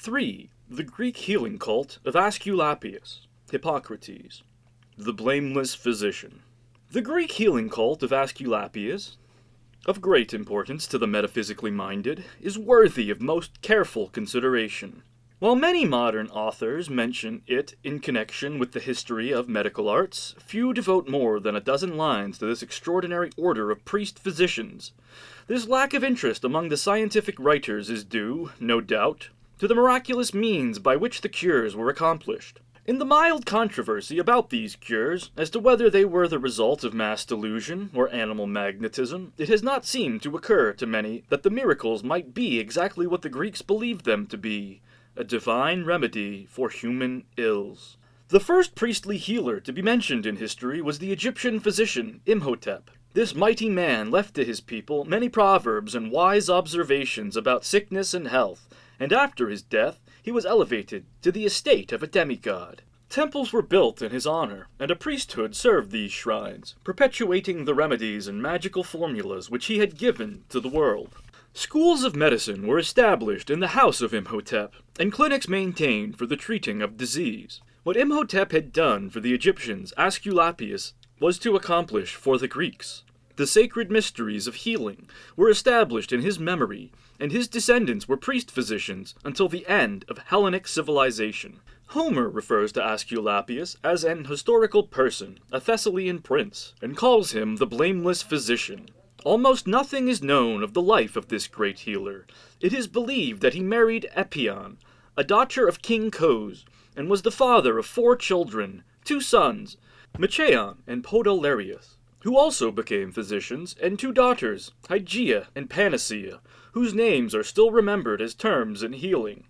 3. The Greek healing cult of Asculapius, Hippocrates, the blameless physician. The Greek healing cult of Asculapius, of great importance to the metaphysically minded, is worthy of most careful consideration. While many modern authors mention it in connection with the history of medical arts, few devote more than a dozen lines to this extraordinary order of priest-physicians. This lack of interest among the scientific writers is due, no doubt, to the miraculous means by which the cures were accomplished. In the mild controversy about these cures, as to whether they were the result of mass delusion or animal magnetism, it has not seemed to occur to many that the miracles might be exactly what the Greeks believed them to be, a divine remedy for human ills. The first priestly healer to be mentioned in history was the Egyptian physician Imhotep. This mighty man left to his people many proverbs and wise observations about sickness and health, and after his death he was elevated to the estate of a demigod. Temples were built in his honor, and a priesthood served these shrines, perpetuating the remedies and magical formulas which he had given to the world. Schools of medicine were established in the house of Imhotep, and clinics maintained for the treating of disease. What Imhotep had done for the Egyptians, Asculapius was to accomplish for the Greeks. The sacred mysteries of healing were established in his memory, and his descendants were priest-physicians until the end of Hellenic civilization. Homer refers to Asculapius as an historical person, a Thessalian prince, and calls him the blameless physician. Almost nothing is known of the life of this great healer. It is believed that he married Epion, a daughter of King Cos, and was the father of 4 children, 2 sons, Machaon and Podalirius, who also became physicians, and 2 daughters, Hygeia and Panacea, whose names are still remembered as terms in healing.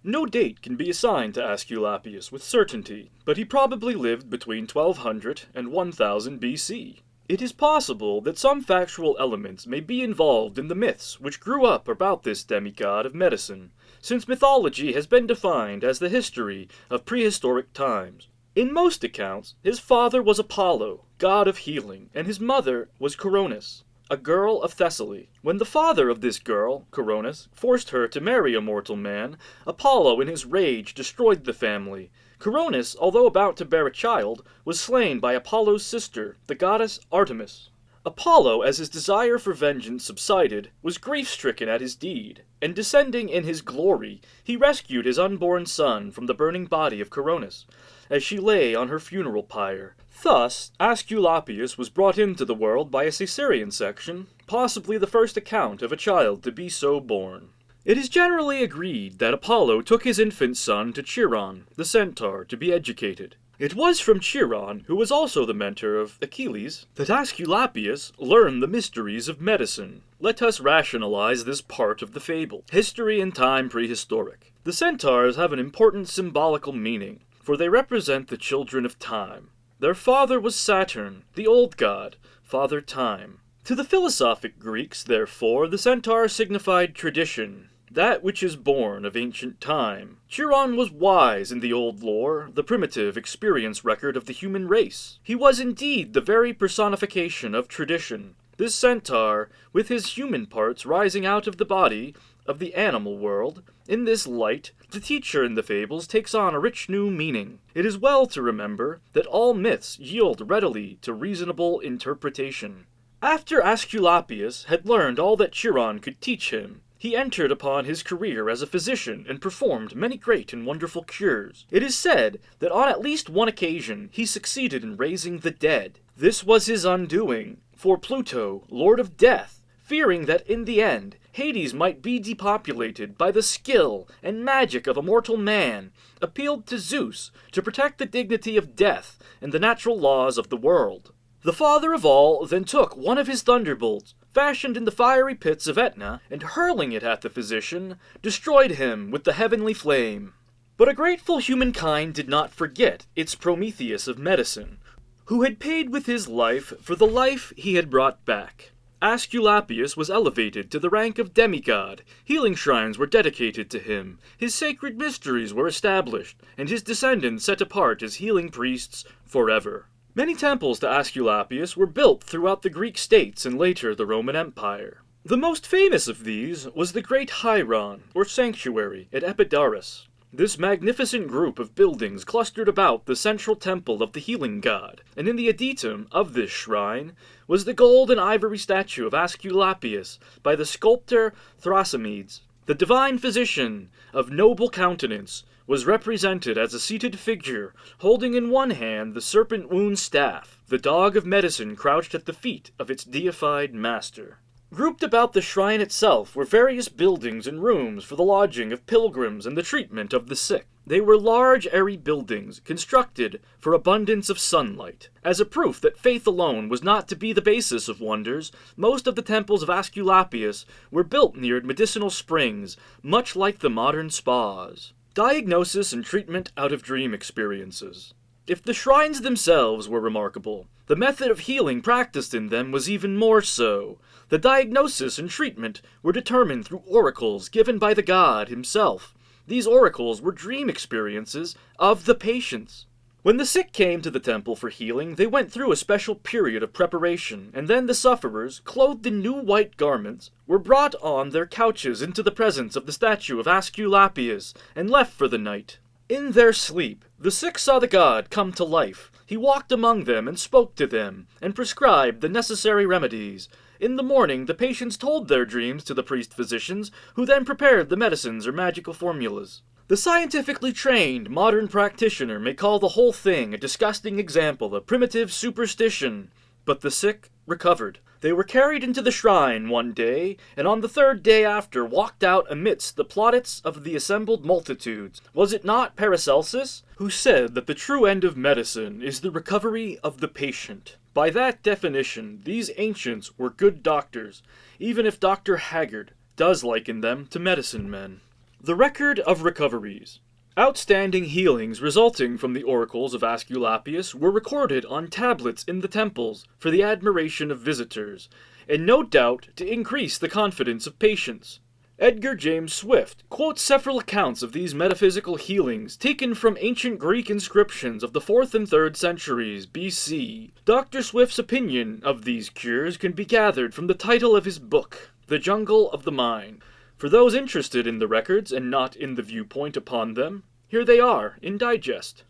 No date can be assigned to Asculapius with certainty, but he probably lived between 1200 and 1000 BC. It is possible that some factual elements may be involved in the myths which grew up about this demigod of medicine, since mythology has been defined as the history of prehistoric times. In most accounts, his father was Apollo, god of healing, and his mother was Coronis, a girl of Thessaly. When the father of this girl, Coronis, forced her to marry a mortal man, Apollo in his rage destroyed the family. Coronis, although about to bear a child, was slain by Apollo's sister, the goddess Artemis. Apollo, as his desire for vengeance subsided, was grief-stricken at his deed, and descending in his glory, he rescued his unborn son from the burning body of Coronis, as she lay on her funeral pyre. Thus, Asculapius was brought into the world by a Caesarean section, possibly the first account of a child to be so born. It is generally agreed that Apollo took his infant son to Chiron, the centaur, to be educated. It was from Chiron, who was also the mentor of Achilles, that Asculapius learned the mysteries of medicine. Let us rationalize this part of the fable. History and time prehistoric. The centaurs have an important symbolical meaning, for they represent the children of time. Their father was Saturn, the old god, Father Time. To the philosophic Greeks, therefore, the centaur signified tradition, that which is born of ancient time. Chiron was wise in the old lore, the primitive experience record of the human race. He was indeed the very personification of tradition. This centaur, with his human parts rising out of the body of the animal world, in this light, the teacher in the fables takes on a rich new meaning. It is well to remember that all myths yield readily to reasonable interpretation. After Asculapius had learned all that Chiron could teach him, he entered upon his career as a physician and performed many great and wonderful cures. It is said that on at least one occasion he succeeded in raising the dead. This was his undoing, for Pluto, lord of death, fearing that in the end Hades might be depopulated by the skill and magic of a mortal man, appealed to Zeus to protect the dignity of death and the natural laws of the world. The father of all then took one of his thunderbolts, fashioned in the fiery pits of Etna, and hurling it at the physician, destroyed him with the heavenly flame. But a grateful humankind did not forget its Prometheus of medicine, who had paid with his life for the life he had brought back. Asculapius was elevated to the rank of demigod, healing shrines were dedicated to him, his sacred mysteries were established, and his descendants set apart as healing priests forever. Many temples to Asculapius were built throughout the Greek states and later the Roman Empire. The most famous of these was the Great Hieron, or Sanctuary, at Epidaurus. This magnificent group of buildings clustered about the central temple of the healing god, and in the adytum of this shrine was the gold and ivory statue of Asculapius by the sculptor Thrasymedes. The divine physician, of noble countenance, was represented as a seated figure, holding in one hand the serpent wound staff. The dog of medicine crouched at the feet of its deified master. Grouped about the shrine itself were various buildings and rooms for the lodging of pilgrims and the treatment of the sick. They were large, airy buildings, constructed for abundance of sunlight. As a proof that faith alone was not to be the basis of wonders, most of the temples of Asculapius were built near medicinal springs, much like the modern spas. Diagnosis and treatment out of dream experiences. If the shrines themselves were remarkable, the method of healing practiced in them was even more so. The diagnosis and treatment were determined through oracles given by the god himself. These oracles were dream experiences of the patients. When the sick came to the temple for healing, they went through a special period of preparation, and then the sufferers, clothed in new white garments, were brought on their couches into the presence of the statue of Asculapius, and left for the night. In their sleep, the sick saw the god come to life. He walked among them and spoke to them, and prescribed the necessary remedies. In the morning, the patients told their dreams to the priest-physicians, who then prepared the medicines or magical formulas. The scientifically trained modern practitioner may call the whole thing a disgusting example of primitive superstition, but the sick recovered. They were carried into the shrine one day, and on the third day after walked out amidst the plaudits of the assembled multitudes. Was it not Paracelsus who said that the true end of medicine is the recovery of the patient? By that definition, these ancients were good doctors, even if Dr. Haggard does liken them to medicine men. The record of recoveries. Outstanding healings resulting from the oracles of Asculapius were recorded on tablets in the temples for the admiration of visitors, and no doubt to increase the confidence of patients. Edgar James Swift quotes several accounts of these metaphysical healings taken from ancient Greek inscriptions of the 4th and 3rd centuries BC. Dr. Swift's opinion of these cures can be gathered from the title of his book, The Jungle of the Mind. For those interested in the records and not in the viewpoint upon them, here they are in digest.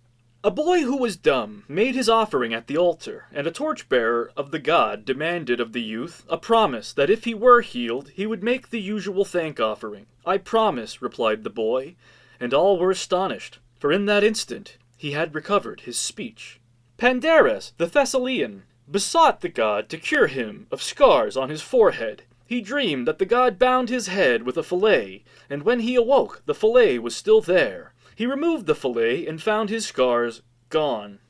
A boy who was dumb made his offering at the altar, and a torchbearer of the god demanded of the youth a promise that if he were healed, he would make the usual thank offering. "I promise," replied the boy, and all were astonished, for in that instant he had recovered his speech. Pandarus, the Thessalian, besought the god to cure him of scars on his forehead. He dreamed that the god bound his head with a fillet, and when he awoke, the fillet was still there. He removed the fillet and found his scars gone.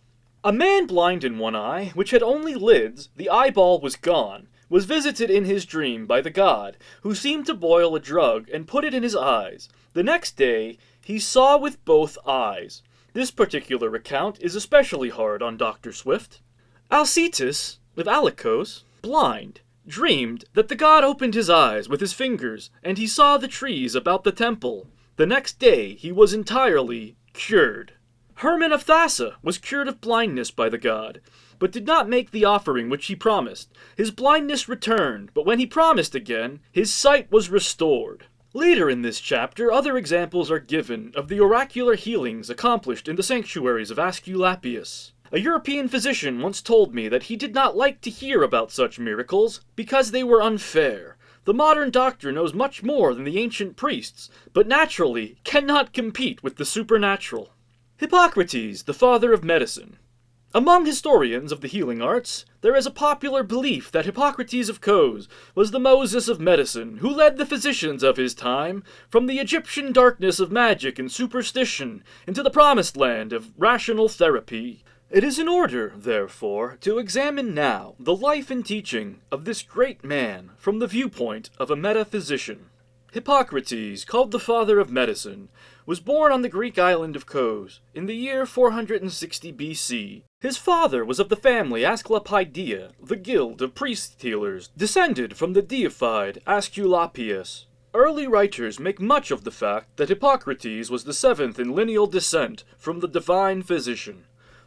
A man blind in one eye, which had only lids, the eyeball was gone, was visited in his dream by the god, who seemed to boil a drug and put it in his eyes. The next day, he saw with both eyes. This particular account is especially hard on Dr. Swift. Alcetus, of Alicos, blind, dreamed that the god opened his eyes with his fingers, and he saw the trees about the temple. The next day he was entirely cured. Herman of Thassa was cured of blindness by the god, but did not make the offering which he promised. His blindness returned, but when he promised again, his sight was restored. Later in this chapter, other examples are given of the oracular healings accomplished in the sanctuaries of Asculapius. A European physician once told me that he did not like to hear about such miracles because they were unfair. The modern doctor knows much more than the ancient priests, but naturally cannot compete with the supernatural. Hippocrates, the father of medicine. Among historians of the healing arts, there is a popular belief that Hippocrates of Kos was the Moses of medicine, who led the physicians of his time from the Egyptian darkness of magic and superstition into the promised land of rational therapy. It is in order, therefore, to examine now the life and teaching of this great man from the viewpoint of a metaphysician. Hippocrates, called the father of medicine, was born on the Greek island of Kos in the year 460 BC. His father was of the family Asclepiadia, the guild of priest-healers, descended from the deified Asculapius. Early writers make much of the fact that Hippocrates was the seventh in lineal descent from the divine physician.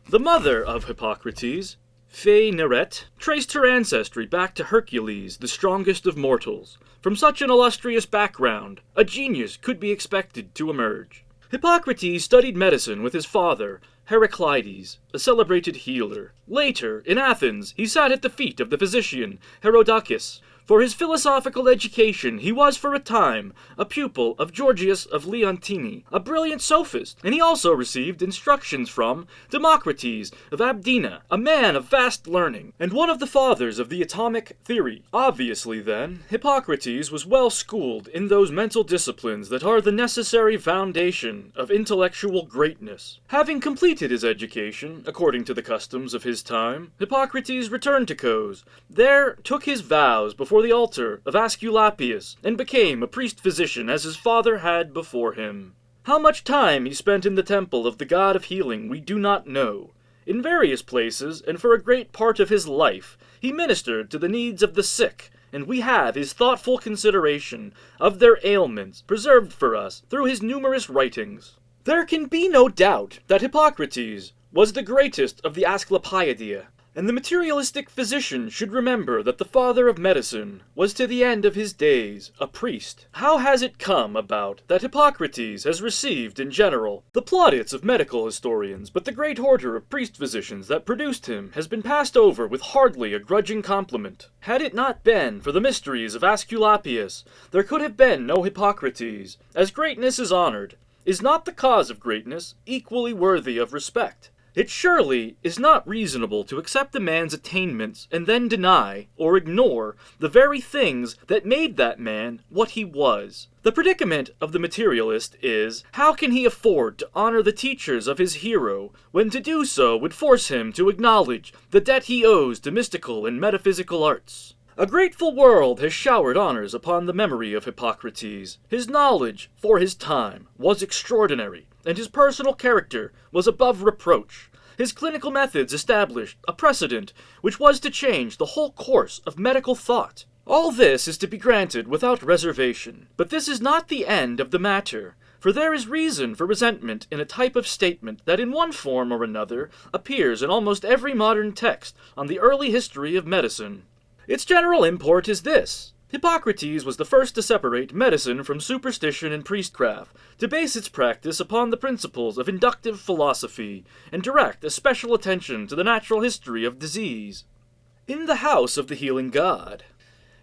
The mother of Hippocrates, Neret traced her ancestry back to Hercules, the strongest of mortals. From such an illustrious background, a genius could be expected to emerge. Hippocrates studied medicine with his father, Heraclides, a celebrated healer. Later, in Athens, he sat at the feet of the physician Herodotus. For his philosophical education, he was for a time a pupil of Gorgias of Leontini, a brilliant sophist, and he also received instructions from Democritus of Abdera, a man of vast learning, and one of the fathers of the atomic theory. Obviously, then, Hippocrates was well schooled in those mental disciplines that are the necessary foundation of intellectual greatness. Having completed his education, according to the customs of his time, Hippocrates returned to Kos, there took his vows before the altar of Asculapius, and became a priest-physician as his father had before him. How much time he spent in the temple of the god of healing we do not know. In various places, and for a great part of his life, he ministered to the needs of the sick, and we have his thoughtful consideration of their ailments preserved for us through his numerous writings. There can be no doubt that Hippocrates was the greatest of the Asclepiadae, and the materialistic physician should remember that the father of medicine was to the end of his days a priest. How has it come about that Hippocrates has received in general the plaudits of medical historians, but the great order of priest-physicians that produced him has been passed over with hardly a grudging compliment? Had it not been for the mysteries of Asculapius, there could have been no Hippocrates. As greatness is honored, is not the cause of greatness equally worthy of respect? It surely is not reasonable to accept a man's attainments and then deny or ignore the very things that made that man what he was. The predicament of the materialist is, how can he afford to honor the teachers of his hero, when to do so would force him to acknowledge the debt he owes to mystical and metaphysical arts? A grateful world has showered honors upon the memory of Hippocrates. His knowledge, for his time, was extraordinary, and his personal character was above reproach. His clinical methods established a precedent which was to change the whole course of medical thought. All this is to be granted without reservation, but this is not the end of the matter, for there is reason for resentment in a type of statement that in one form or another appears in almost every modern text on the early history of medicine. Its general import is this: Hippocrates was the first to separate medicine from superstition and priestcraft, to base its practice upon the principles of inductive philosophy, and direct a special attention to the natural history of disease. In the house of the healing god.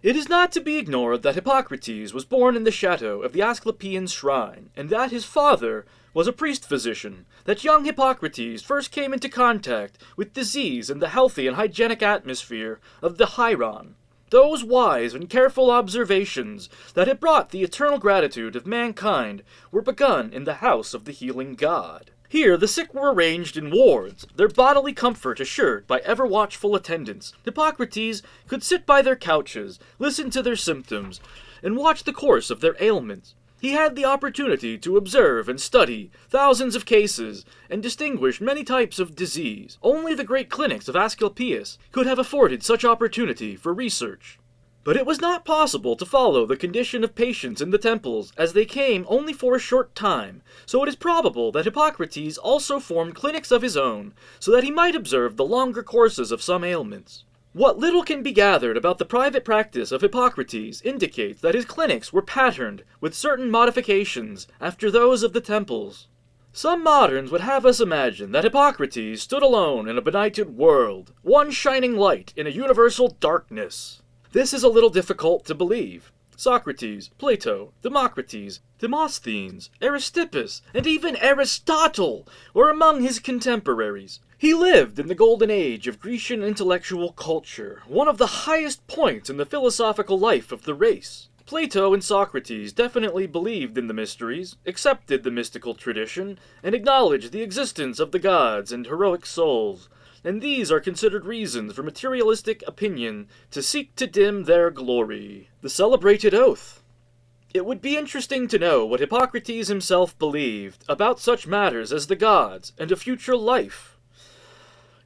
It is not to be ignored that Hippocrates was born in the shadow of the Asclepian shrine, and that his father was a priest-physician, that young Hippocrates first came into contact with disease in the healthy and hygienic atmosphere of the Hieron. Those wise and careful observations that had brought the eternal gratitude of mankind were begun in the house of the healing god. Here the sick were arranged in wards, their bodily comfort assured by ever-watchful attendants. Hippocrates could sit by their couches, listen to their symptoms, and watch the course of their ailments. He had the opportunity to observe and study thousands of cases and distinguish many types of disease. Only the great clinics of Asculapius could have afforded such opportunity for research. But it was not possible to follow the condition of patients in the temples, as they came only for a short time, so it is probable that Hippocrates also formed clinics of his own, so that he might observe the longer courses of some ailments. What little can be gathered about the private practice of Hippocrates indicates that his clinics were patterned with certain modifications after those of the temples. Some moderns would have us imagine that Hippocrates stood alone in a benighted world, one shining light in a universal darkness. This is a little difficult to believe. Socrates, Plato, Democritus, Demosthenes, Aristippus, and even Aristotle were among his contemporaries. He lived in the golden age of Grecian intellectual culture, one of the highest points in the philosophical life of the race. Plato and Socrates definitely believed in the mysteries, accepted the mystical tradition, and acknowledged the existence of the gods and heroic souls, and these are considered reasons for materialistic opinion to seek to dim their glory. The celebrated oath. It would be interesting to know what Hippocrates himself believed about such matters as the gods and a future life.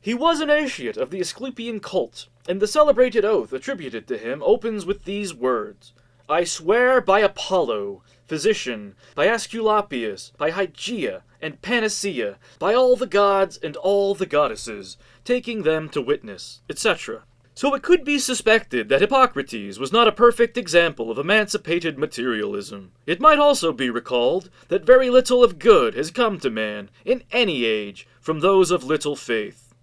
He was an initiate of the Asclepian cult, and the celebrated oath attributed to him opens with these words: "I swear by Apollo, physician, by Asculapius, by Hygeia, and Panacea, by all the gods and all the goddesses, taking them to witness, etc. So it could be suspected that Hippocrates was not a perfect example of emancipated materialism. It might also be recalled that very little of good has come to man, in any age, from those of little faith.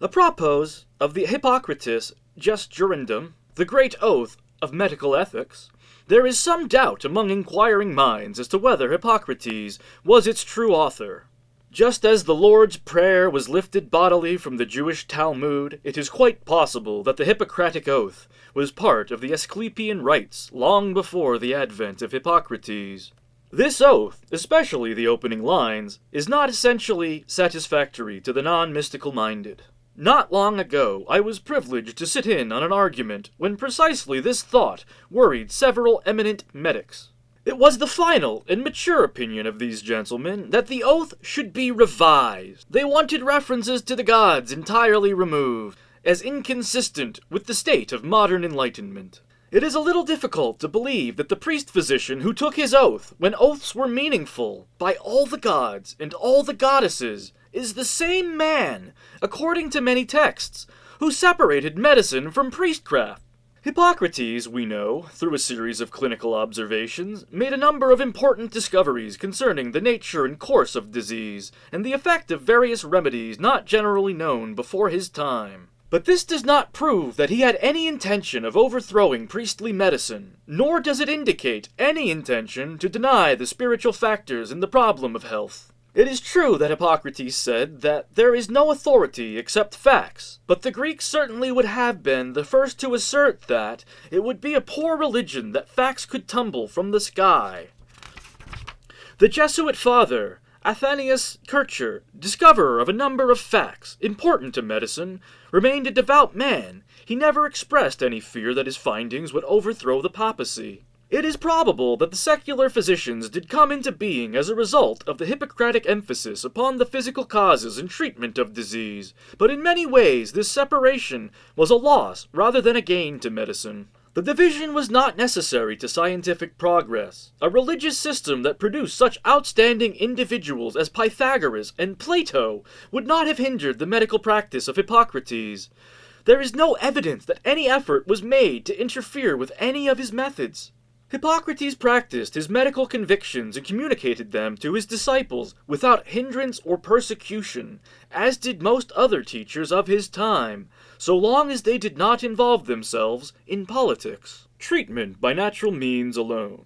Apropos of the Hippocrates Gesturandum, the great oath of medical ethics, there is some doubt among inquiring minds as to whether Hippocrates was its true author. Just as the Lord's Prayer was lifted bodily from the Jewish Talmud, it is quite possible that the Hippocratic Oath was part of the Asclepian rites long before the advent of Hippocrates. This oath, especially the opening lines, is not essentially satisfactory to the non-mystical minded. Not long ago, I was privileged to sit in on an argument when precisely this thought worried several eminent medics. It was the final and mature opinion of these gentlemen that the oath should be revised. They wanted references to the gods entirely removed, as inconsistent with the state of modern enlightenment. It is a little difficult to believe that the priest-physician who took his oath, when oaths were meaningful, by all the gods and all the goddesses, is the same man, according to many texts, who separated medicine from priestcraft. Hippocrates, we know, through a series of clinical observations, made a number of important discoveries concerning the nature and course of disease, and the effect of various remedies not generally known before his time. But this does not prove that he had any intention of overthrowing priestly medicine, nor does it indicate any intention to deny the spiritual factors in the problem of health. It is true that Hippocrates said that there is no authority except facts, but the Greeks certainly would have been the first to assert that it would be a poor religion that facts could tumble from the sky. The Jesuit father, Athanasius Kircher, discoverer of a number of facts important to medicine, remained a devout man. He never expressed any fear that his findings would overthrow the papacy. It is probable that the secular physicians did come into being as a result of the Hippocratic emphasis upon the physical causes and treatment of disease, but in many ways this separation was a loss rather than a gain to medicine. The division was not necessary to scientific progress. A religious system that produced such outstanding individuals as Pythagoras and Plato would not have hindered the medical practice of Hippocrates. There is no evidence that any effort was made to interfere with any of his methods. Hippocrates practiced his medical convictions and communicated them to his disciples without hindrance or persecution, as did most other teachers of his time, so long as they did not involve themselves in politics. Treatment by natural means alone.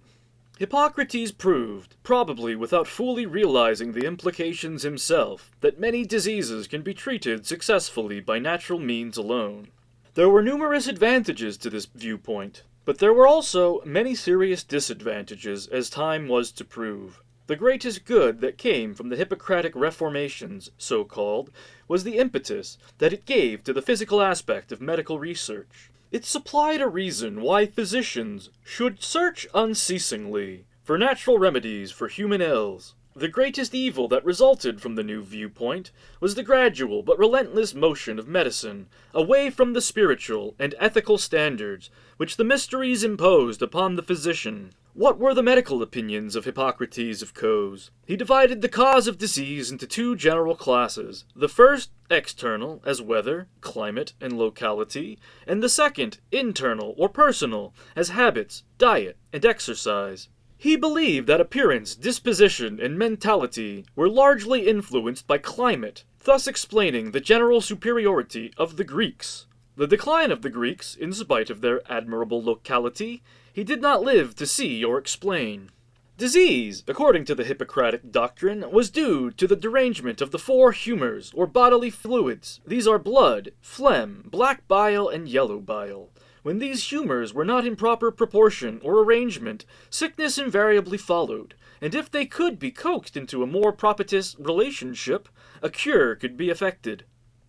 Hippocrates proved, probably without fully realizing the implications himself, that many diseases can be treated successfully by natural means alone. There were numerous advantages to this viewpoint, but there were also many serious disadvantages, as time was to prove. The greatest good that came from the Hippocratic reformations, so-called, was the impetus that it gave to the physical aspect of medical research. It supplied a reason why physicians should search unceasingly for natural remedies for human ills. The greatest evil that resulted from the new viewpoint was the gradual but relentless motion of medicine away from the spiritual and ethical standards which the mysteries imposed upon the physician. What were the medical opinions of Hippocrates of Cos? He divided the cause of disease into two general classes. The first, external, as weather, climate, and locality, and the second, internal or personal, as habits, diet, and exercise. He believed that appearance, disposition, and mentality were largely influenced by climate, thus explaining the general superiority of the Greeks. The decline of the Greeks, in spite of their admirable locality, he did not live to see or explain. Disease, according to the Hippocratic doctrine, was due to the derangement of the four humors, or bodily fluids. These are blood, phlegm, black bile, and yellow bile. When these humors were not in proper proportion or arrangement, sickness invariably followed, and if they could be coaxed into a more propitious relationship, a cure could be effected.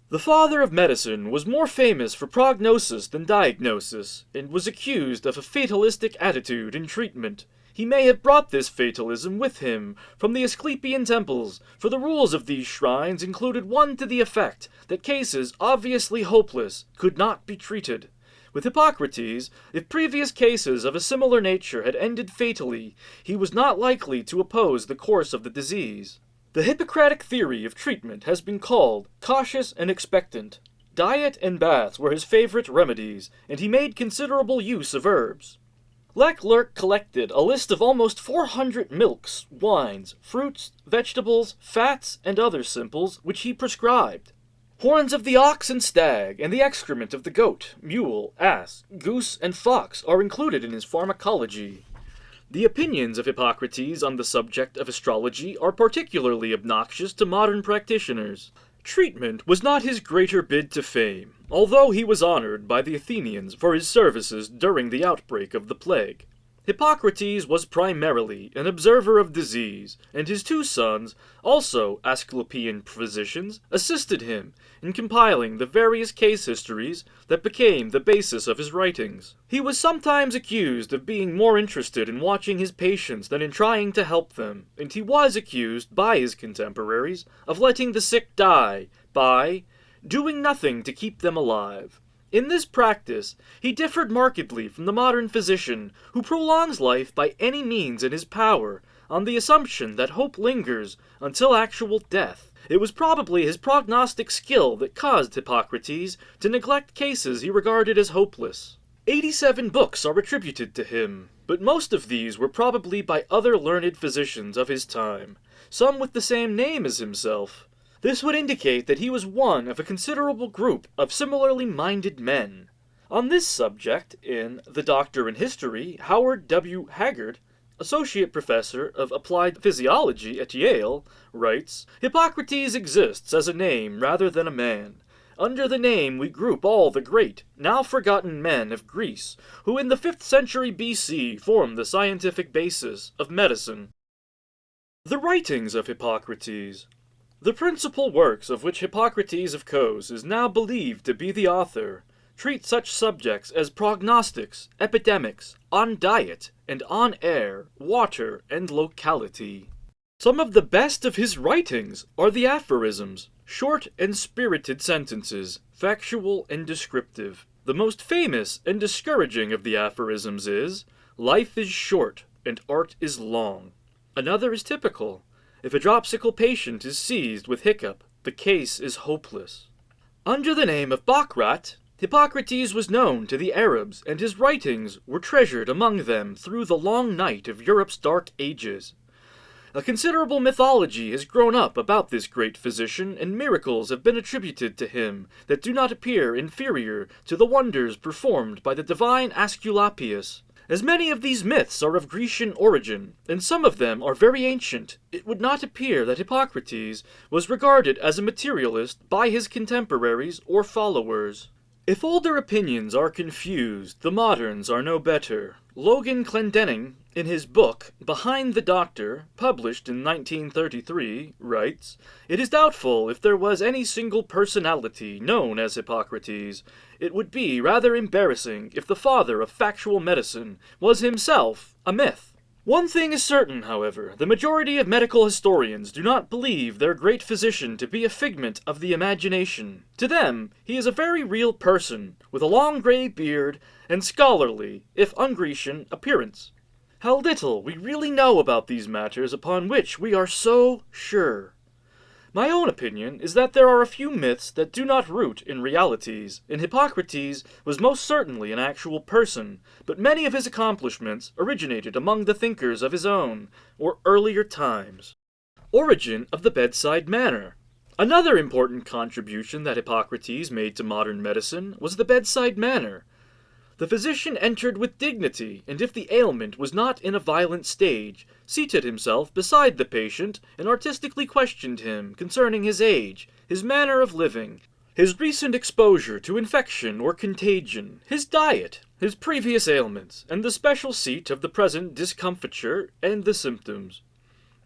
The father of medicine was more famous for prognosis than diagnosis, and was accused of a fatalistic attitude in treatment. He may have brought this fatalism with him from the Asclepian temples, for the rules of these shrines included one to the effect that cases obviously hopeless could not be treated. With Hippocrates, if previous cases of a similar nature had ended fatally, he was not likely to oppose the course of the disease. The Hippocratic theory of treatment has been called cautious and expectant. Diet and baths were his favorite remedies, and he made considerable use of herbs. Leclerc collected a list of almost 400 milks, wines, fruits, vegetables, fats, and other simples which he prescribed. Horns of the ox and stag, and the excrement of the goat, mule, ass, goose, and fox are included in his pharmacology. The opinions of Hippocrates on the subject of astrology are particularly obnoxious to modern practitioners. Treatment was not his greater bid to fame, although he was honored by the Athenians for his services during the outbreak of the plague. Hippocrates was primarily an observer of disease, and his two sons, also Asculapian physicians, assisted him in compiling the various case histories that became the basis of his writings. He was sometimes accused of being more interested in watching his patients than in trying to help them, and he was accused by his contemporaries of letting the sick die by doing nothing to keep them alive. In this practice, he differed markedly from the modern physician, who prolongs life by any means in his power, on the assumption that hope lingers until actual death. It was probably his prognostic skill that caused Hippocrates to neglect cases he regarded as hopeless. 87 books are attributed to him, but most of these were probably by other learned physicians of his time, some with the same name as himself. This would indicate that he was one of a considerable group of similarly minded men. On this subject, in The Doctor in History, Howard W. Haggard, associate professor of applied physiology at Yale, writes, "Hippocrates exists as a name rather than a man. Under the name we group all the great, now forgotten men of Greece, who in the 5th century BC formed the scientific basis of medicine." The writings of Hippocrates. The principal works of which Hippocrates of Kos is now believed to be the author treat such subjects as prognostics, epidemics, on diet, and on air, water, and locality. Some of the best of his writings are the aphorisms, short and spirited sentences, factual and descriptive. The most famous and discouraging of the aphorisms is, "Life is short, and art is long." Another is typical. If a dropsical patient is seized with hiccup, the case is hopeless. Under the name of Bacrat, Hippocrates was known to the Arabs, and his writings were treasured among them through the long night of Europe's dark ages. A considerable mythology has grown up about this great physician, and miracles have been attributed to him that do not appear inferior to the wonders performed by the divine Asculapius. As many of these myths are of Grecian origin, and some of them are very ancient, it would not appear that Hippocrates was regarded as a materialist by his contemporaries or followers. If older opinions are confused, the moderns are no better. Logan Clendenning, in his book Behind the Doctor, published in 1933, writes, "It is doubtful if there was any single personality known as Hippocrates. It would be rather embarrassing if the father of factual medicine was himself a myth." One thing is certain, however, the majority of medical historians do not believe their great physician to be a figment of the imagination. To them, he is a very real person, with a long gray beard and scholarly, if un-Grecian, appearance. How little we really know about these matters upon which we are so sure. My own opinion is that there are a few myths that do not root in realities, and Hippocrates was most certainly an actual person, but many of his accomplishments originated among the thinkers of his own, or earlier times. Origin of the bedside manner. Another important contribution that Hippocrates made to modern medicine was the bedside manner. The physician entered with dignity, and if the ailment was not in a violent stage, seated himself beside the patient and artistically questioned him concerning his age, his manner of living, his recent exposure to infection or contagion, his diet, his previous ailments, and the special seat of the present discomfiture and the symptoms.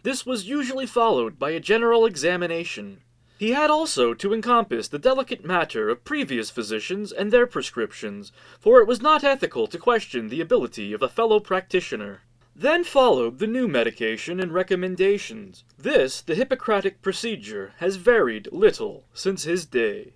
This was usually followed by a general examination. He had also to encompass the delicate matter of previous physicians and their prescriptions, for it was not ethical to question the ability of a fellow practitioner. Then followed the new medication and recommendations. This, the Hippocratic procedure, has varied little since his day.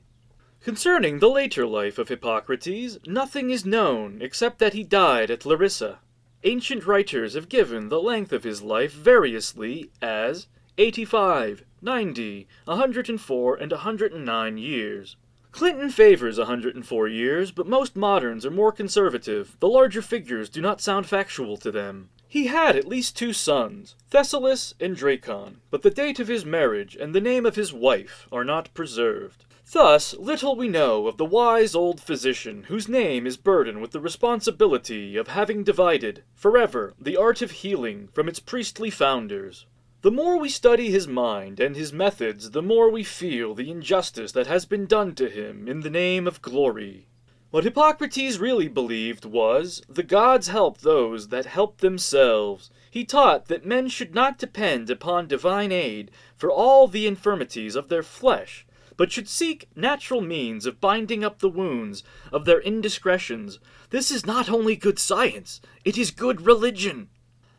Concerning the later life of Hippocrates, nothing is known except that he died at Larissa. Ancient writers have given the length of his life variously as 85, 90, 104, and 109 years. Clinton favors 104 years, but most moderns are more conservative. The larger figures do not sound factual to them. He had at least 2 sons, Thessalus and Dracon, but the date of his marriage and the name of his wife are not preserved. Thus, little we know of the wise old physician whose name is burdened with the responsibility of having divided, forever, the art of healing from its priestly founders. The more we study his mind and his methods, the more we feel the injustice that has been done to him in the name of glory. What Hippocrates really believed was, the gods help those that help themselves. He taught that men should not depend upon divine aid for all the infirmities of their flesh, but should seek natural means of binding up the wounds of their indiscretions. This is not only good science, it is good religion.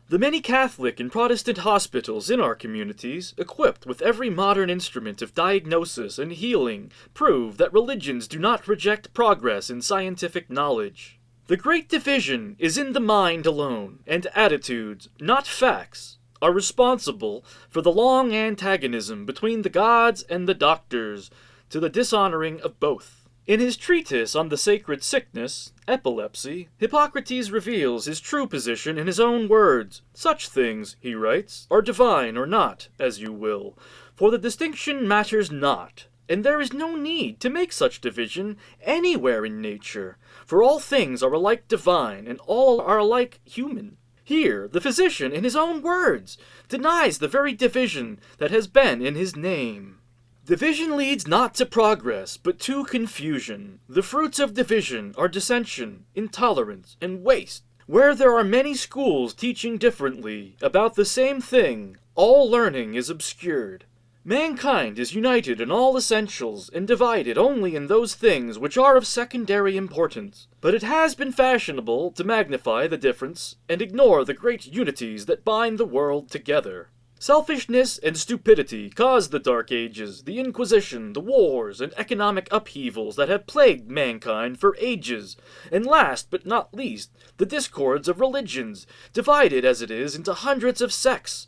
The many Catholic and Protestant hospitals in our communities, equipped with every modern instrument of diagnosis and healing, prove that religions do not reject progress in scientific knowledge. The great division is in the mind alone, and attitudes, not facts, are responsible for the long antagonism between the gods and the doctors, to the dishonoring of both. In his treatise on the sacred sickness, epilepsy, Hippocrates reveals his true position in his own words. Such things, he writes, are divine or not, as you will, for the distinction matters not, and there is no need to make such division anywhere in nature, for all things are alike divine, and all are alike human. Here, the physician, in his own words, denies the very division that has been in his name. Division leads not to progress, but to confusion. The fruits of division are dissension, intolerance, and waste. Where there are many schools teaching differently about the same thing, all learning is obscured. Mankind is united in all essentials, and divided only in those things which are of secondary importance. But it has been fashionable to magnify the difference, and ignore the great unities that bind the world together. Selfishness and stupidity caused the Dark Ages, the Inquisition, the wars, and economic upheavals that have plagued mankind for ages, and last but not least, the discords of religions, divided as it is into hundreds of sects,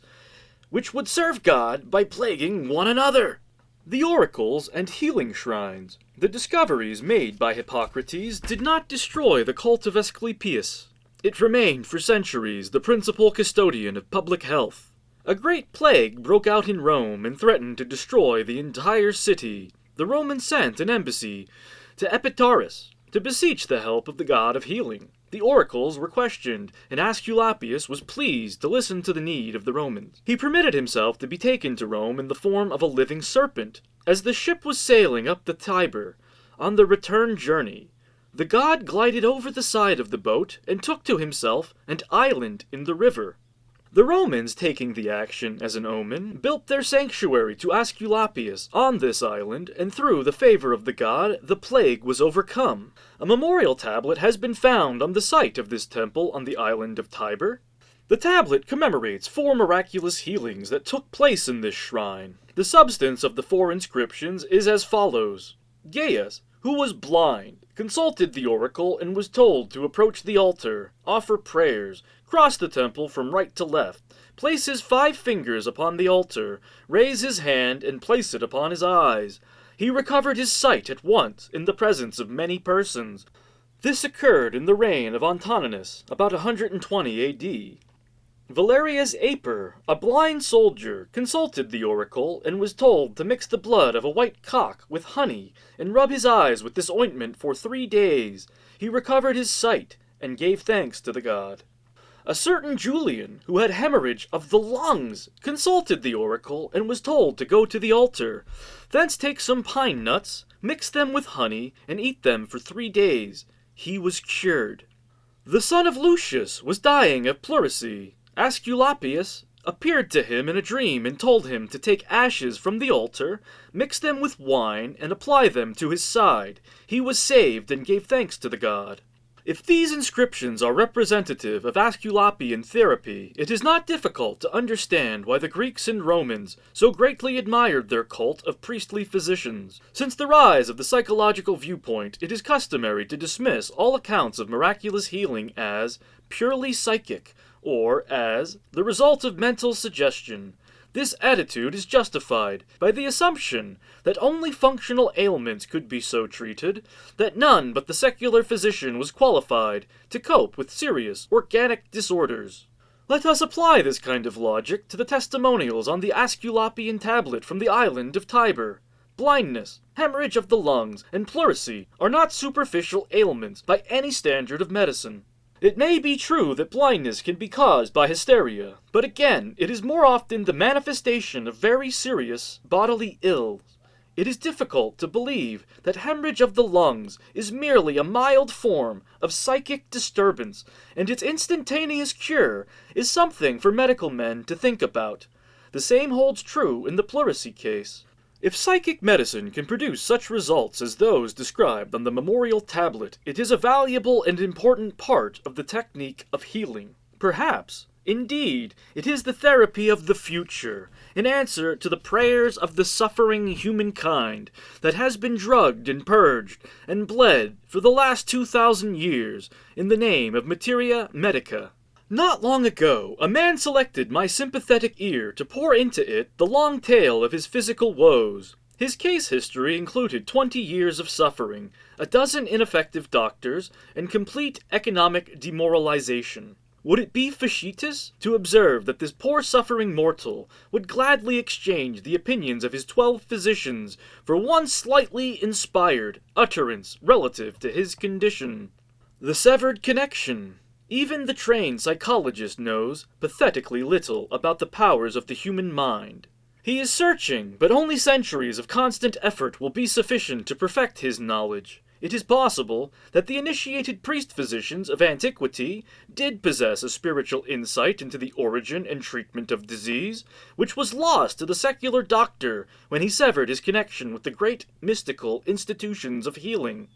which would serve God by plaguing one another. The oracles and healing shrines, the discoveries made by Hippocrates, did not destroy the cult of Asculapius. It remained for centuries the principal custodian of public health. A great plague broke out in Rome and threatened to destroy the entire city. The Romans sent an embassy to Epidaurus to beseech the help of the god of healing. The oracles were questioned, and Asculapius was pleased to listen to the need of the Romans. He permitted himself to be taken to Rome in the form of a living serpent. As the ship was sailing up the Tiber on the return journey, the god glided over the side of the boat and took to himself an island in the river. The Romans, taking the action as an omen, built their sanctuary to Asculapius on this island, and through the favor of the god, the plague was overcome. A memorial tablet has been found on the site of this temple on the island of Tiber. The tablet commemorates 4 miraculous healings that took place in this shrine. The substance of the 4 inscriptions is as follows. Gaius, who was blind, consulted the oracle and was told to approach the altar, offer prayers, cross the temple from right to left, place his 5 fingers upon the altar, raise his hand and place it upon his eyes. He recovered his sight at once in the presence of many persons. This occurred in the reign of Antoninus, about 120 A.D. Valerius Aper, a blind soldier, consulted the oracle and was told to mix the blood of a white cock with honey and rub his eyes with this ointment for 3 days. He recovered his sight and gave thanks to the god. A certain Julian, who had hemorrhage of the lungs, consulted the oracle and was told to go to the altar. Thence take some pine nuts, mix them with honey, and eat them for 3 days. He was cured. The son of Lucius was dying of pleurisy. Asculapius appeared to him in a dream and told him to take ashes from the altar, mix them with wine, and apply them to his side. He was saved and gave thanks to the god. If these inscriptions are representative of Asculapian therapy, it is not difficult to understand why the Greeks and Romans so greatly admired their cult of priestly physicians. Since the rise of the psychological viewpoint, it is customary to dismiss all accounts of miraculous healing as purely psychic, or as the result of mental suggestion. This attitude is justified by the assumption that only functional ailments could be so treated, that none but the secular physician was qualified to cope with serious organic disorders. Let us apply this kind of logic to the testimonials on the Asculapian tablet from the island of Tiber. Blindness, hemorrhage of the lungs, and pleurisy are not superficial ailments by any standard of medicine. It may be true that blindness can be caused by hysteria, but again, it is more often the manifestation of very serious bodily ills. It is difficult to believe that hemorrhage of the lungs is merely a mild form of psychic disturbance, and its instantaneous cure is something for medical men to think about. The same holds true in the pleurisy case. If psychic medicine can produce such results as those described on the memorial tablet, it is a valuable and important part of the technique of healing. Perhaps, indeed, it is the therapy of the future, in answer to the prayers of the suffering humankind that has been drugged and purged and bled for the last 2,000 years in the name of materia medica. Not long ago, a man selected my sympathetic ear to pour into it the long tale of his physical woes. His case history included 20 years of suffering, a dozen ineffective doctors, and complete economic demoralization. Would it be facetious to observe that this poor suffering mortal would gladly exchange the opinions of his 12 physicians for one slightly inspired utterance relative to his condition? The severed connection. Even the trained psychologist knows pathetically little about the powers of the human mind. He is searching, but only centuries of constant effort will be sufficient to perfect his knowledge. It is possible that the initiated priest-physicians of antiquity did possess a spiritual insight into the origin and treatment of disease, which was lost to the secular doctor when he severed his connection with the great mystical institutions of healing.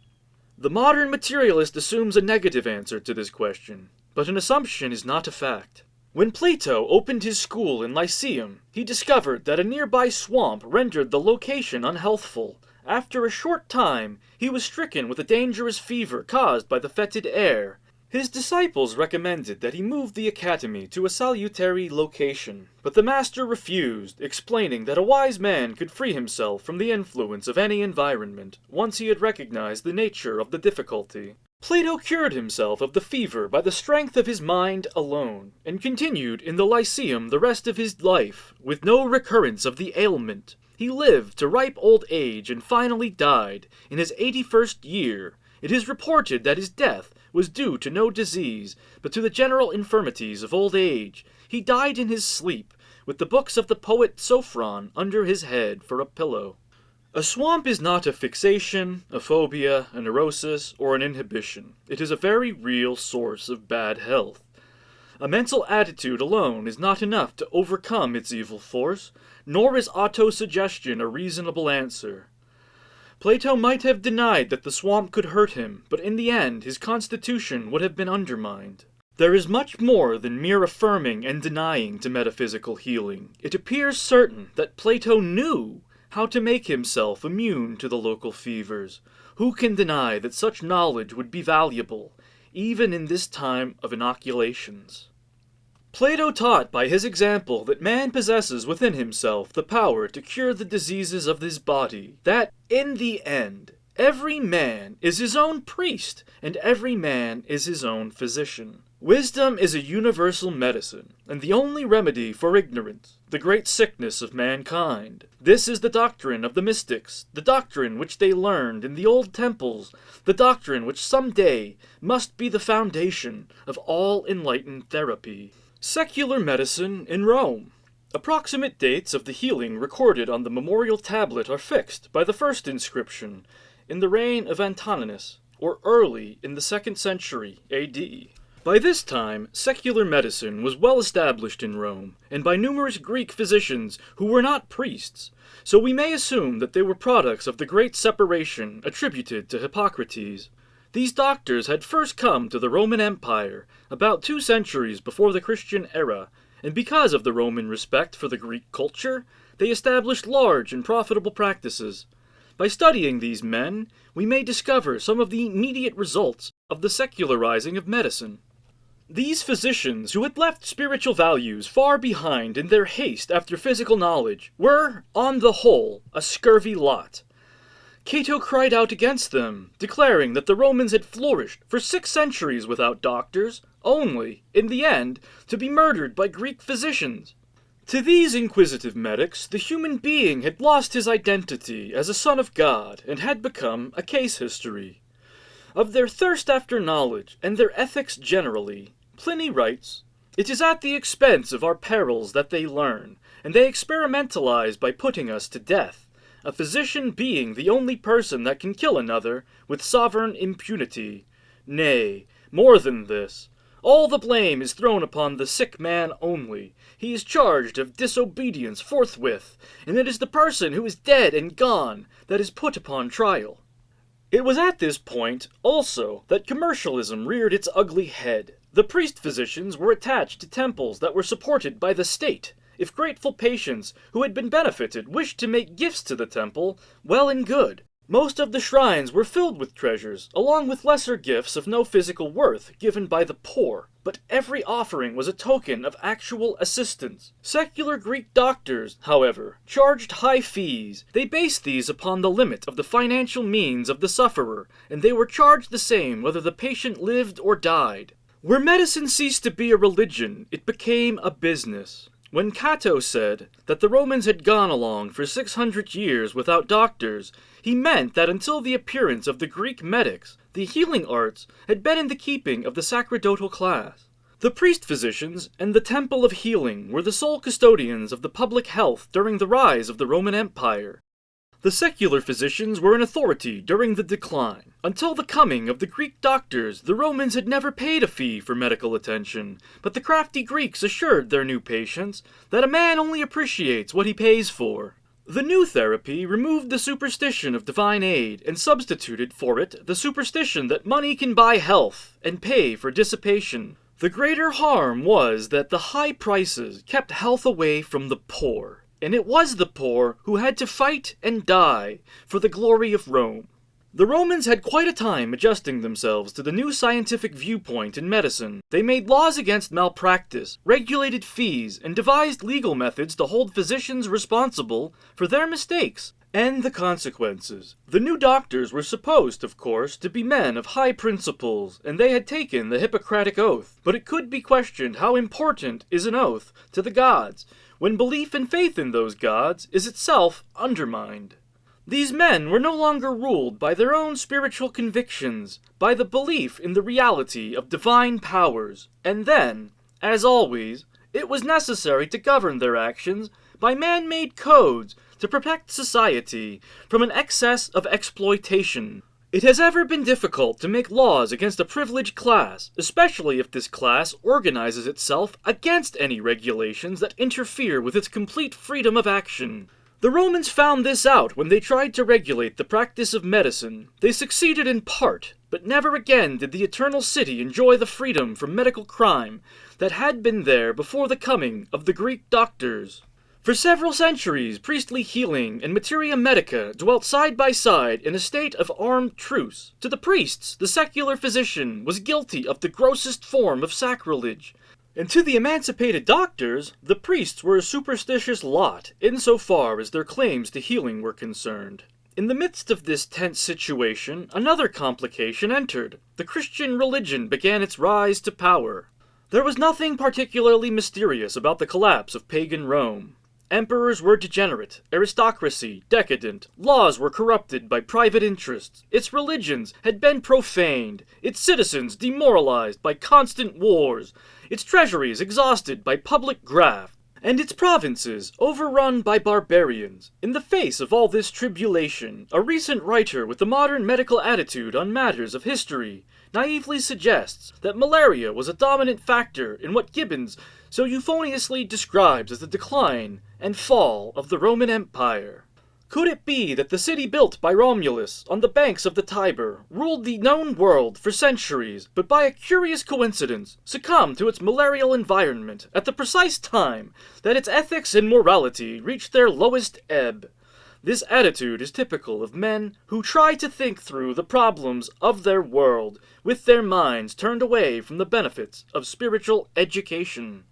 The modern materialist assumes a negative answer to this question, but an assumption is not a fact. When Plato opened his school in Lyceum, he discovered that a nearby swamp rendered the location unhealthful. After a short time, he was stricken with a dangerous fever caused by the fetid air. His disciples recommended that he move the academy to a salutary location, but the master refused, explaining that a wise man could free himself from the influence of any environment, once he had recognized the nature of the difficulty. Plato cured himself of the fever by the strength of his mind alone, and continued in the Lyceum the rest of his life, with no recurrence of the ailment. He lived to ripe old age and finally died in his 81st year. It is reported that his death was due to no disease, but to the general infirmities of old age. He died in his sleep, with the books of the poet Sophron under his head for a pillow. A swamp is not a fixation, a phobia, a neurosis, or an inhibition. It is a very real source of bad health. A mental attitude alone is not enough to overcome its evil force, nor is autosuggestion a reasonable answer. Plato might have denied that the swamp could hurt him, but in the end his constitution would have been undermined. There is much more than mere affirming and denying to metaphysical healing. It appears certain that Plato knew how to make himself immune to the local fevers. Who can deny that such knowledge would be valuable, even in this time of inoculations? Plato taught by his example that man possesses within himself the power to cure the diseases of his body, that, in the end, every man is his own priest, and every man is his own physician. Wisdom is a universal medicine, and the only remedy for ignorance, the great sickness of mankind. This is the doctrine of the mystics, the doctrine which they learned in the old temples, the doctrine which some day must be the foundation of all enlightened therapy. Secular medicine in Rome. Approximate dates of the healing recorded on the memorial tablet are fixed by the first inscription in the reign of Antoninus, or early in the 2nd century A.D. By this time, secular medicine was well established in Rome, and by numerous Greek physicians who were not priests, so we may assume that they were products of the great separation attributed to Hippocrates. These doctors had first come to the Roman Empire about 2 centuries before the Christian era, and because of the Roman respect for the Greek culture, they established large and profitable practices. By studying these men, we may discover some of the immediate results of the secularizing of medicine. These physicians, who had left spiritual values far behind in their haste after physical knowledge, were, on the whole, a scurvy lot. Cato cried out against them, declaring that the Romans had flourished for 6 centuries without doctors, only, in the end, to be murdered by Greek physicians. To these inquisitive medics, the human being had lost his identity as a son of God and had become a case history. Of their thirst after knowledge and their ethics generally, Pliny writes, "It is at the expense of our perils that they learn, and they experimentalize by putting us to death, a physician being the only person that can kill another with sovereign impunity. Nay, more than this, all the blame is thrown upon the sick man only. He is charged of disobedience forthwith, and it is the person who is dead and gone that is put upon trial." It was at this point, also, that commercialism reared its ugly head. The priest-physicians were attached to temples that were supported by the state. If grateful patients who had been benefited wished to make gifts to the temple, well and good. Most of the shrines were filled with treasures, along with lesser gifts of no physical worth given by the poor, but every offering was a token of actual assistance. Secular Greek doctors, however, charged high fees. They based these upon the limit of the financial means of the sufferer, and they were charged the same whether the patient lived or died. Where medicine ceased to be a religion, it became a business. When Cato said that the Romans had gone along for 600 years without doctors, he meant that until the appearance of the Greek medics, the healing arts had been in the keeping of the sacerdotal class. The priest-physicians and the temple of healing were the sole custodians of the public health during the rise of the Roman Empire. The secular physicians were in authority during the decline. Until the coming of the Greek doctors, the Romans had never paid a fee for medical attention, but the crafty Greeks assured their new patients that a man only appreciates what he pays for. The new therapy removed the superstition of divine aid and substituted for it the superstition that money can buy health and pay for dissipation. The greater harm was that the high prices kept health away from the poor. And it was the poor who had to fight and die for the glory of Rome. The Romans had quite a time adjusting themselves to the new scientific viewpoint in medicine. They made laws against malpractice, regulated fees, and devised legal methods to hold physicians responsible for their mistakes and the consequences. The new doctors were supposed, of course, to be men of high principles, and they had taken the Hippocratic oath. But it could be questioned how important is an oath to the gods, when belief and faith in those gods is itself undermined. These men were no longer ruled by their own spiritual convictions, by the belief in the reality of divine powers, and then, as always, it was necessary to govern their actions by man-made codes to protect society from an excess of exploitation. It has ever been difficult to make laws against a privileged class, especially if this class organizes itself against any regulations that interfere with its complete freedom of action. The Romans found this out when they tried to regulate the practice of medicine. They succeeded in part, but never again did the Eternal City enjoy the freedom from medical crime that had been there before the coming of the Greek doctors. For several centuries, priestly healing and materia medica dwelt side by side in a state of armed truce. To the priests, the secular physician was guilty of the grossest form of sacrilege, and to the emancipated doctors, the priests were a superstitious lot insofar as their claims to healing were concerned. In the midst of this tense situation, another complication entered. The Christian religion began its rise to power. There was nothing particularly mysterious about the collapse of pagan Rome. Emperors were degenerate, aristocracy decadent, laws were corrupted by private interests, its religions had been profaned, its citizens demoralized by constant wars, its treasuries exhausted by public graft, and its provinces overrun by barbarians. In the face of all this tribulation, a recent writer with a modern medical attitude on matters of history naively suggests that malaria was a dominant factor in what Gibbons so euphoniously describes as the decline and fall of the Roman Empire. Could it be that the city built by Romulus on the banks of the Tiber ruled the known world for centuries, but by a curious coincidence succumbed to its malarial environment at the precise time that its ethics and morality reached their lowest ebb? This attitude is typical of men who try to think through the problems of their world with their minds turned away from the benefits of spiritual education.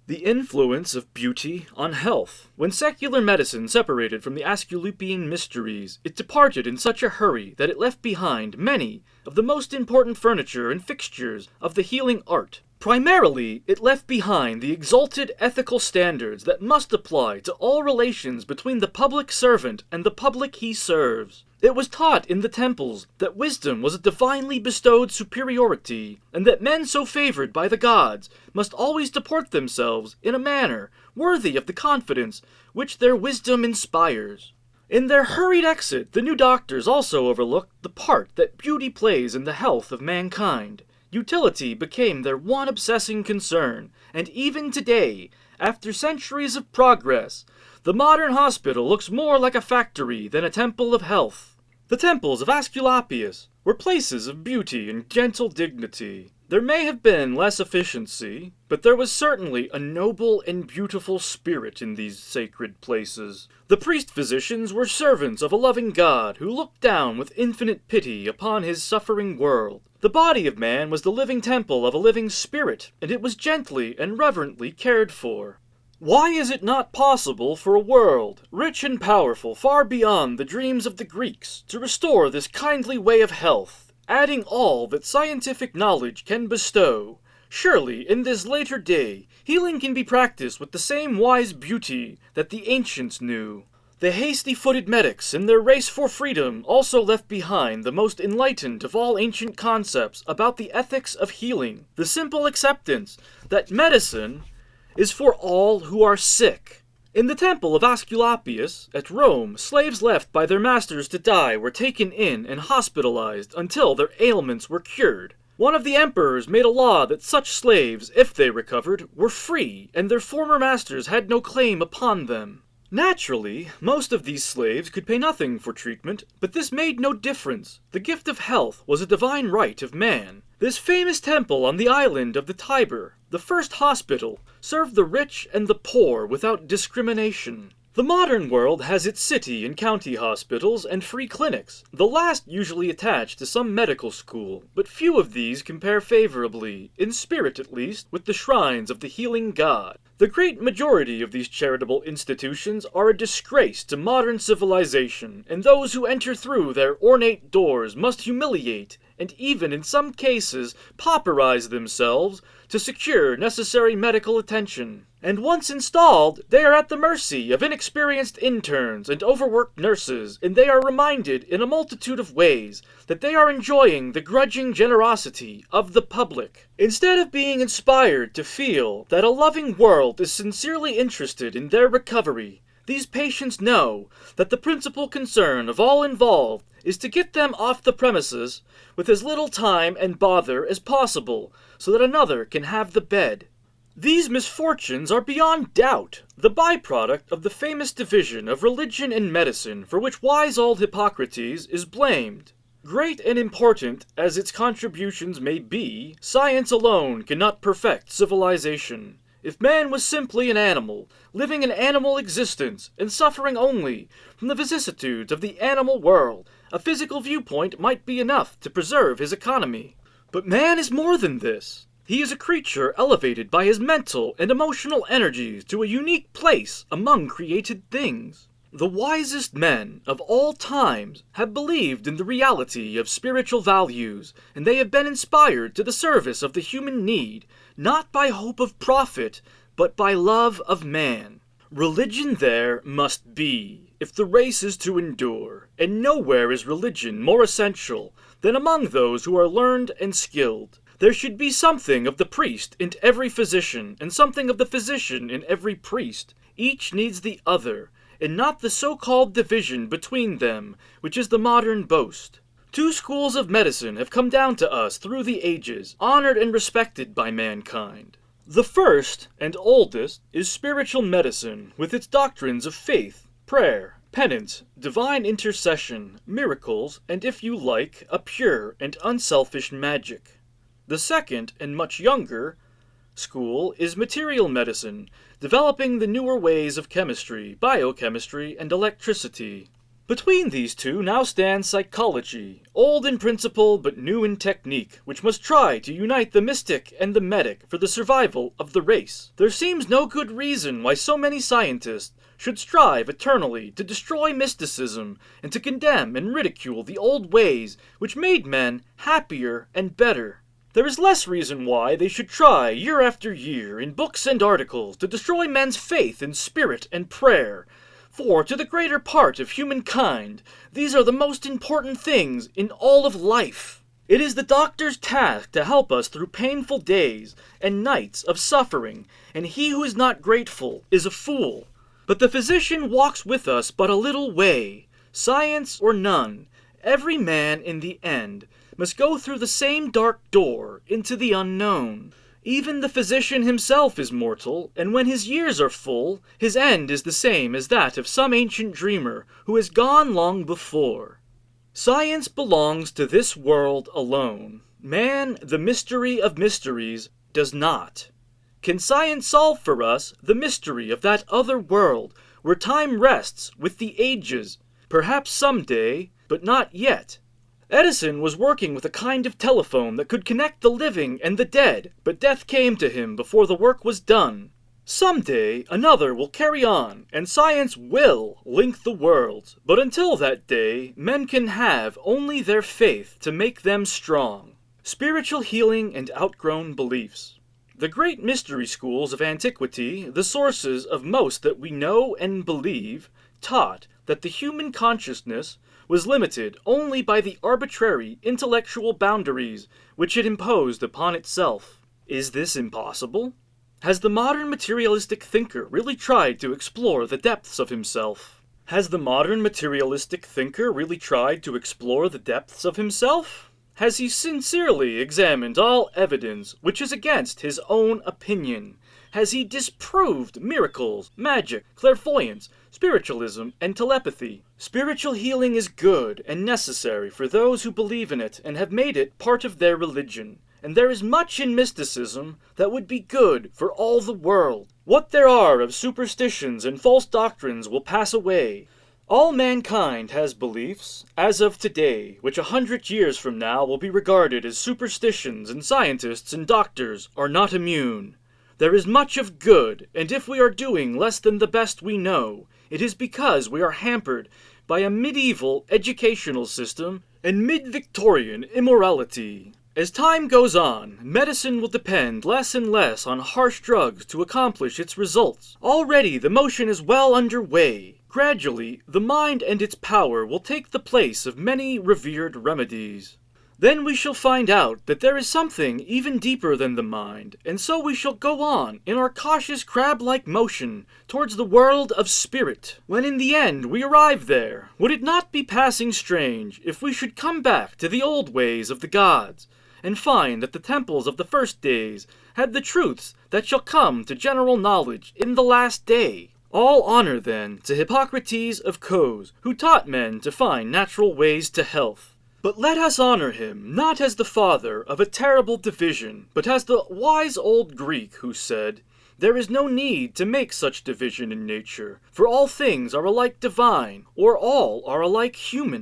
The influence of beauty on health. When secular medicine separated from the Asculapian mysteries, it departed in such a hurry that it left behind many of the most important furniture and fixtures of the healing art. Primarily, it left behind the exalted ethical standards that must apply to all relations between the public servant and the public he serves. It was taught in the temples that wisdom was a divinely bestowed superiority, and that men so favored by the gods must always deport themselves in a manner worthy of the confidence which their wisdom inspires. In their hurried exit, the new doctors also overlooked the part that beauty plays in the health of mankind. Utility became their one obsessing concern, and even today, after centuries of progress, the modern hospital looks more like a factory than a temple of health. The temples of Asculapius were places of beauty and gentle dignity. There may have been less efficiency, but there was certainly a noble and beautiful spirit in these sacred places. The priest-physicians were servants of a loving God who looked down with infinite pity upon his suffering world. The body of man was the living temple of a living spirit, and it was gently and reverently cared for. Why is it not possible for a world, rich and powerful far beyond the dreams of the Greeks, to restore this kindly way of health, adding all that scientific knowledge can bestow? Surely, in this later day, healing can be practiced with the same wise beauty that the ancients knew. The hasty-footed medics in their race for freedom also left behind the most enlightened of all ancient concepts about the ethics of healing, the simple acceptance that medicine is for all who are sick. In the temple of Asculapius at Rome, slaves left by their masters to die were taken in and hospitalized until their ailments were cured. One of the emperors made a law that such slaves, if they recovered, were free, and their former masters had no claim upon them. Naturally, most of these slaves could pay nothing for treatment, but this made no difference. The gift of health was a divine right of man. This famous temple on the island of the Tiber, the first hospital, served the rich and the poor without discrimination. The modern world has its city and county hospitals and free clinics, the last usually attached to some medical school, but few of these compare favorably, in spirit at least, with the shrines of the healing God. The great majority of these charitable institutions are a disgrace to modern civilization, and those who enter through their ornate doors must humiliate, and even in some cases pauperize themselves to secure necessary medical attention. And once installed, they are at the mercy of inexperienced interns and overworked nurses, and they are reminded in a multitude of ways that they are enjoying the grudging generosity of the public. Instead of being inspired to feel that a loving world is sincerely interested in their recovery, these patients know that the principal concern of all involved is to get them off the premises with as little time and bother as possible, so that another can have the bed. These misfortunes are beyond doubt the byproduct of the famous division of religion and medicine for which wise old Hippocrates is blamed. Great and important as its contributions may be, science alone cannot perfect civilization. If man was simply an animal, living an animal existence, and suffering only from the vicissitudes of the animal world, a physical viewpoint might be enough to preserve his economy. But man is more than this. He is a creature elevated by his mental and emotional energies to a unique place among created things. The wisest men of all times have believed in the reality of spiritual values, and they have been inspired to the service of the human need, not by hope of profit, but by love of man. Religion there must be, if the race is to endure, and nowhere is religion more essential than among those who are learned and skilled. There should be something of the priest in every physician, and something of the physician in every priest. Each needs the other, and not the so-called division between them, which is the modern boast. Two schools of medicine have come down to us through the ages, honored and respected by mankind. The first, and oldest, is spiritual medicine, with its doctrines of faith, prayer, penance, divine intercession, miracles, and if you like, a pure and unselfish magic. The second, and much younger, school is material medicine, developing the newer ways of chemistry, biochemistry, and electricity. Between these two now stands psychology, old in principle but new in technique, which must try to unite the mystic and the medic for the survival of the race. There seems no good reason why so many scientists should strive eternally to destroy mysticism and to condemn and ridicule the old ways which made men happier and better. There is less reason why they should try year after year in books and articles to destroy men's faith in spirit and prayer. For to the greater part of humankind, these are the most important things in all of life. It is the doctor's task to help us through painful days and nights of suffering, and he who is not grateful is a fool. But the physician walks with us but a little way. Science or none, every man in the end must go through the same dark door into the unknown. Even the physician himself is mortal, and when his years are full, his end is the same as that of some ancient dreamer who has gone long before. Science belongs to this world alone. Man, the mystery of mysteries, does not. Can science solve for us the mystery of that other world, where time rests with the ages? Perhaps someday, but not yet. Edison was working with a kind of telephone that could connect the living and the dead, but death came to him before the work was done. Someday, another will carry on, and science will link the worlds, but until that day, men can have only their faith to make them strong. Spiritual healing and outgrown beliefs. The great mystery schools of antiquity, the sources of most that we know and believe, taught that the human consciousness was limited only by the arbitrary intellectual boundaries which it imposed upon itself. Is this impossible? Has the modern materialistic thinker really tried to explore the depths of himself? Has the modern materialistic thinker really tried to explore the depths of himself? Has he sincerely examined all evidence which is against his own opinion? Has he disproved miracles, magic, clairvoyance, spiritualism, and telepathy? Spiritual healing is good and necessary for those who believe in it and have made it part of their religion. And there is much in mysticism that would be good for all the world. What there are of superstitions and false doctrines will pass away. All mankind has beliefs, as of today, which 100 years from now will be regarded as superstitions, and scientists and doctors are not immune. There is much of good, and if we are doing less than the best we know, it is because we are hampered by a medieval educational system and mid-Victorian immorality. As time goes on, medicine will depend less and less on harsh drugs to accomplish its results. Already the motion is well underway. Gradually, the mind and its power will take the place of many revered remedies. Then we shall find out that there is something even deeper than the mind, and so we shall go on in our cautious crab-like motion towards the world of spirit. When in the end we arrive there, would it not be passing strange if we should come back to the old ways of the gods, and find that the temples of the first days had the truths that shall come to general knowledge in the last day? All honor, then, to Hippocrates of Kos, who taught men to find natural ways to health. But let us honor him, not as the father of a terrible division, but as the wise old Greek who said, "There is no need to make such division in nature, for all things are alike divine, or all are alike human."